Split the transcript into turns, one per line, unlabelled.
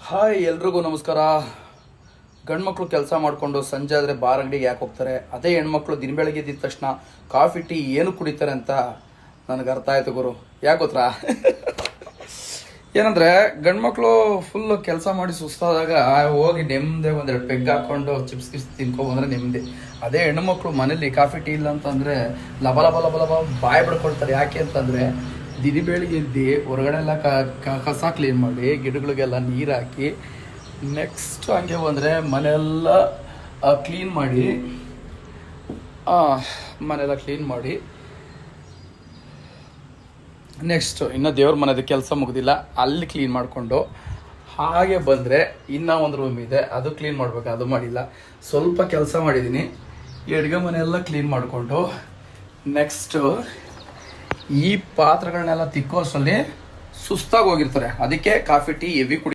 Hi ಎಲ್ರಿಗೂ ನಮಸ್ಕಾರ. ಗಂಡ್ಮಕ್ಳು ಕೆಲಸ ಮಾಡಿಕೊಂಡು ಸಂಜೆ ಆದರೆ ಬಾರ್ ಅಂಗಡಿಗೆ ಯಾಕೆ ಹೋಗ್ತಾರೆ, ಅದೇ ಹೆಣ್ಮಕ್ಳು ದಿನ ಬೆಳಗ್ಗೆ ಎದ್ದ ತಕ್ಷಣ ಕಾಫಿ ಟೀ ಏನು ಕುಡಿತಾರೆ ಅಂತ ನನಗೆ ಅರ್ಥ ಆಯ್ತು ಗುರು. ಯಾಕೆ ಗೊತ್ತಾ? ಏನಂದರೆ ಗಂಡ್ಮಕ್ಳು ಫುಲ್ಲು ಕೆಲಸ ಮಾಡಿ ಸುಸ್ತಾದಾಗ ಹೋಗಿ ನೆಮ್ಮದಿ ಒಂದೆರಡು ಪೆಗ್ ಹಾಕ್ಕೊಂಡು ಚಿಪ್ಸ್ ಗಿಪ್ಸ್ ತಿನ್ಕೊಬಂದ್ರೆ ನೆಮ್ಮದಿ. ಅದೇ ಹೆಣ್ಮಕ್ಳು ಮನೇಲಿ ಕಾಫಿ ಟೀ ಇಲ್ಲ ಅಂತಂದರೆ ಲಬ ಲಬ ಲಬ ಲಬ ಬಾಯಿ ಬಿಡ್ಕೊಳ್ತಾರೆ. ಯಾಕೆ ಅಂತಂದರೆ ದಿನ ಬೆಳಿಗ್ಗೆ ಎದ್ದು ಹೊರಗಡೆ ಎಲ್ಲ ಕಸ ಕ್ಲೀನ್ ಮಾಡಿ ಗಿಡಗಳಿಗೆಲ್ಲ ನೀರು ಹಾಕಿ ನೆಕ್ಸ್ಟ್ ಹಂಗೆ ಬಂದರೆ ಮನೆಯೆಲ್ಲ ಕ್ಲೀನ್ ಮಾಡಿ ನೆಕ್ಸ್ಟು ಇನ್ನು ದೇವ್ರ ಮನೆದು ಕೆಲಸ ಮುಗ್ದಿಲ್ಲ, ಅಲ್ಲಿ ಕ್ಲೀನ್ ಮಾಡಿಕೊಂಡು ಹಾಗೆ ಬಂದರೆ ಇನ್ನೂ ಒಂದು ರೂಮ್ ಇದೆ, ಅದು ಕ್ಲೀನ್ ಮಾಡಬೇಕು, ಅದು ಮಾಡಿಲ್ಲ. ಸ್ವಲ್ಪ ಕೆಲಸ ಮಾಡಿದ್ದೀನಿ, ಅಡುಗೆ ಮನೆಯೆಲ್ಲ ಕ್ಲೀನ್ ಮಾಡಿಕೊಂಡು ನೆಕ್ಸ್ಟು ಈ ಪಾತ್ರೆಗಳನ್ನೆಲ್ಲ ತಿಕ್ಕೋಷ್ಟರಲ್ಲಿ ಸುಸ್ತಾಗಿ ಹೋಗಿರ್ತಾರೆ. ಅದಕ್ಕೆ ಕಾಫಿ ಟೀ ಹೆವಿ ಕುಡಿ